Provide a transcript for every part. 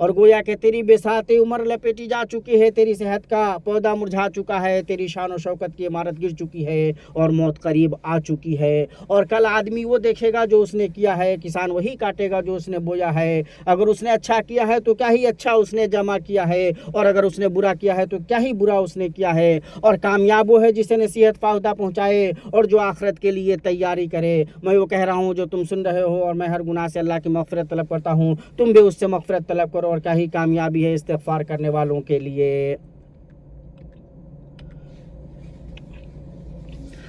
اور گویا کہ تیری بساط عمر لپیٹی جا چکی ہے، تیری صحت کا پودا مرجھا چکا ہے، تیری شان و شوکت کی عمارت گر چکی ہے اور موت قریب آ چکی ہے۔ اور کل آدمی وہ دیکھے گا جو اس نے کیا ہے، کسان وہی کاٹے گا جو اس نے بویا ہے۔ اگر اس نے اچھا کیا ہے تو کیا ہی اچھا اس نے جمع کیا ہے، اور اگر اس نے برا کیا ہے تو کیا ہی برا اس نے کیا ہے۔ اور کامیاب وہ ہے جسے نصیحت فائدہ پہنچائے اور جو آخرت کے لیے تیاری کرے۔ میں وہ کہہ رہا ہوں جو تم سن رہے ہو، اور میں ہر گناہ سے اللہ کی مغفرت طلب کرتا ہوں، تم بھی اس سے مغفرت طلب کرو، اور کیا ہی کامیابی ہے استغفار کرنے والوں کے لیے۔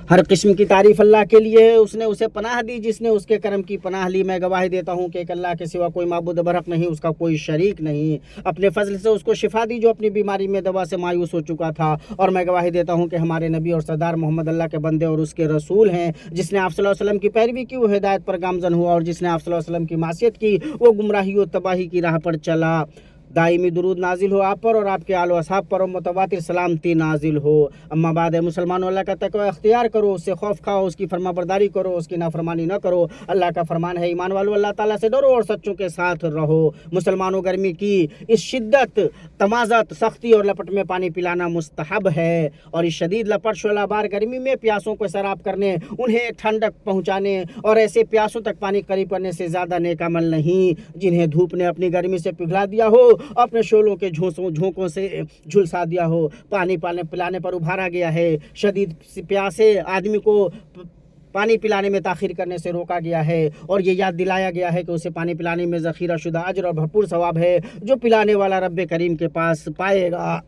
ہر قسم کی تعریف اللہ کے لیے ہے، اس نے اسے پناہ دی جس نے اس کے کرم کی پناہ لی۔ میں گواہی دیتا ہوں کہ ایک اللہ کے سوا کوئی معبود برحق نہیں، اس کا کوئی شریک نہیں۔ اپنے فضل سے اس کو شفا دی جو اپنی بیماری میں دوا سے مایوس ہو چکا تھا، اور میں گواہی دیتا ہوں کہ ہمارے نبی اور سردار محمد اللہ کے بندے اور اس کے رسول ہیں۔ جس نے آپ صلی اللہ علیہ وسلم کی پیروی کی وہ ہدایت پر گامزن ہوا، اور جس نے آپ صلی اللہ علیہ وسلم کی معصیت کی وہ گمراہی و تباہی کی راہ پر چلا۔ دائمی درود نازل ہو آپ پر اور آپ کے آل و اصحاب پر، اور متواتر سلامتی نازل ہو۔ اما بعد مسلمانوں، اللہ کا تقوی اختیار کرو، اس سے خوف کھاؤ، اس کی فرما برداری کرو، اس کی نافرمانی نہ کرو۔ اللہ کا فرمان ہے ایمان والو اللہ تعالیٰ سے ڈرو اور سچوں کے ساتھ رہو۔ مسلمانوں، گرمی کی اس شدت، تمازت، سختی اور لپٹ میں پانی پلانا مستحب ہے، اور اس شدید لپٹ شعلہ بار گرمی میں پیاسوں کو سیراب کرنے، انہیں ٹھنڈک پہنچانے اور ایسے پیاسوں تک پانی قریب کرنے سے زیادہ نیک عمل نہیں جنہیں دھوپ نے اپنی گرمی سے پگھلا دیا ہو، اپنے شعلوں کے جھونکوں سے جھلسا دیا ہو، پانی پلانے پر ابھارا گیا ہے، شدید پیاسے آدمی کو پانی پلانے میں تاخیر کرنے سے روکا گیا ہے، اور یہ یاد دلایا گیا ہے کہ اسے پانی پلانے میں ذخیرہ شدہ اجر اور بھرپور ثواب ہے جو پلانے والا رب کریم کے پاس پائے گا۔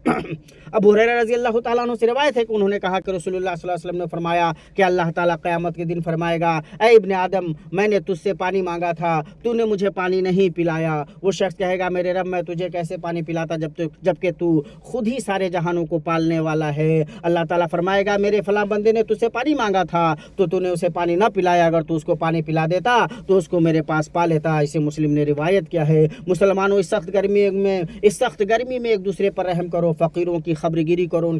ابو ہریرہ رضی اللہ تعالیٰ عنہ سے روایت ہے کہ انہوں نے کہا کہ رسول اللہ صلی اللہ علیہ وسلم نے فرمایا کہ اللہ تعالیٰ قیامت کے دن فرمائے گا، اے ابن آدم، میں نے تجھ سے پانی مانگا تھا، تو نے مجھے پانی نہیں پلایا۔ وہ شخص کہے گا، میرے رب، میں تجھے کیسے پانی پلاتا جبکہ تو خود ہی سارے جہانوں کو پالنے والا ہے۔ اللہ تعالیٰ فرمائے گا، میرے فلاں بندے نے تجھ سے پانی مانگا تھا تو نے اسے پانی نہ پلایا، اگر تو اس کو پانی پلا دیتا تو اس کو میرے پاس پا لیتا۔ اسے مسلم نے روایت کیا ہے۔ مسلمانوں، اس سخت گرمی میں ایک دوسرے پر رحم کرو، فقیروں کی خبرگیری کرو،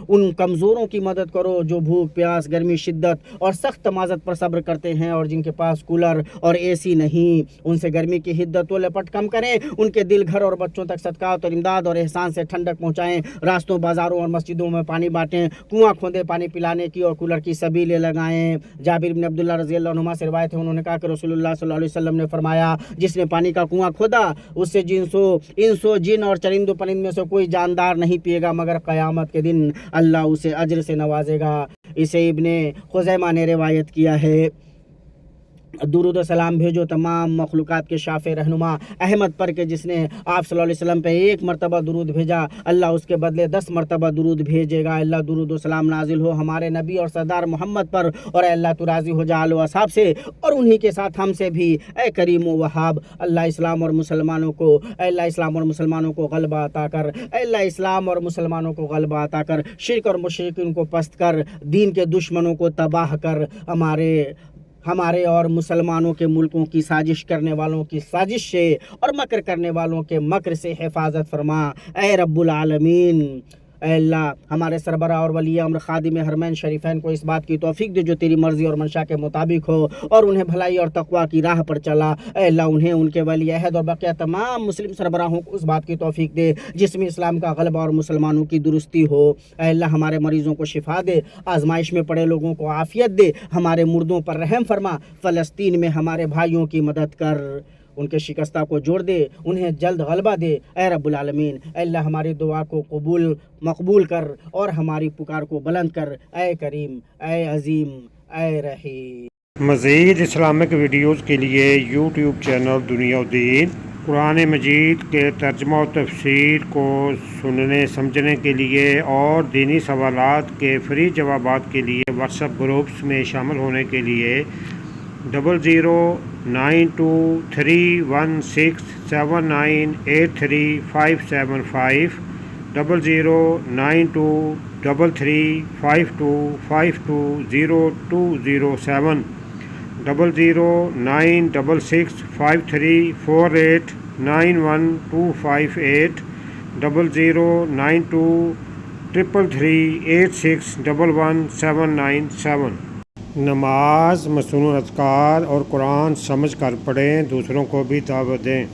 ان کمزوروں کی مدد کرو جو بھوک، پیاس، گرمی، شدت اور سخت تمازت پر صبر کرتے ہیں اور جن کے پاس کولر اور اے سی نہیں۔ ان سے گرمی کی حدت و لپٹ کم کریں، ان کے دل، گھر اور بچوں تک صدقات اور امداد اور احسان سے ٹھنڈک پہنچائیں، راستوں، بازاروں اور مسجدوں میں پانی بانٹیں، کنواں کھودیں پانی پلانے کی اور کولر کی سبیلیں لگائیں۔ جابر بن عبداللہ رضی اللہ عنہما سے روایت ہے، انہوں نے کہا کہ رسول اللہ صلی اللہ علیہ وسلم نے فرمایا، جس نے پانی کا کنواں کھودا اس سے انسو جن اور چرند و پرند میں سے کوئی جاندار نہیں پیے گا، مگر قیامت کے دن اللہ اسے اجر سے نوازے گا۔ اسے ابن خزیمہ نے روایت کیا ہے۔ درود و سلام بھیجو تمام مخلوقات کے شافع رہنما احمد پر کہ جس نے آپ صلی اللہ علیہ وسلم پہ ایک مرتبہ درود بھیجا، اللہ اس کے بدلے 10 مرتبہ درود بھیجے گا۔ اللہ درود و سلام نازل ہو ہمارے نبی اور سردار محمد پر، اور اے اللہ تو راضی ہو جا آل و اصحاب سے اور انہی کے ساتھ ہم سے بھی۔ اے کریم و وہاب، اللہ اسلام اور مسلمانوں کو غلبہ عطا کر، اے اللہ اسلام اور مسلمانوں کو غلبہ عطا کر، شرک اور مشرکین کو پست کر، دین کے دشمنوں کو تباہ کر، ہمارے اور مسلمانوں کے ملکوں کی سازش کرنے والوں کی سازش سے اور مکر کرنے والوں کے مکر سے حفاظت فرما، اے رب العالمین۔ اے اللہ ہمارے سربراہ اور ولی امر خادم حرمین شریفین کو اس بات کی توفیق دے جو تیری مرضی اور منشا کے مطابق ہو، اور انہیں بھلائی اور تقوی کی راہ پر چلا۔ اے اللہ انہیں، ان کے ولی عہد اور بقیہ تمام مسلم سربراہوں کو اس بات کی توفیق دے جس میں اسلام کا غلبہ اور مسلمانوں کی درستی ہو۔ اے اللہ ہمارے مریضوں کو شفا دے، آزمائش میں پڑے لوگوں کو عافیت دے، ہمارے مردوں پر رحم فرما، فلسطین میں ہمارے بھائیوں کی مدد کر، ان کے شکستہ کو جوڑ دے، انہیں جلد غلبہ دے، اے رب العالمین۔ اے اللہ ہماری دعا کو مقبول کر اور ہماری پکار کو بلند کر، اے کریم، اے عظیم، اے رحیم۔ مزید اسلامک ویڈیوز کے لیے یوٹیوب چینل دنیا و دین، قرآن مجید کے ترجمہ و تفسیر کو سننے سمجھنے کے لیے اور دینی سوالات کے فری جوابات کے لیے واٹس ایپ گروپس میں شامل ہونے کے لیے 00923167983575 00923352520207 0096653489128 0092338611797۔ نماز، مسنون اذکار اور قرآن سمجھ کر پڑھیں، دوسروں کو بھی دعوت دیں۔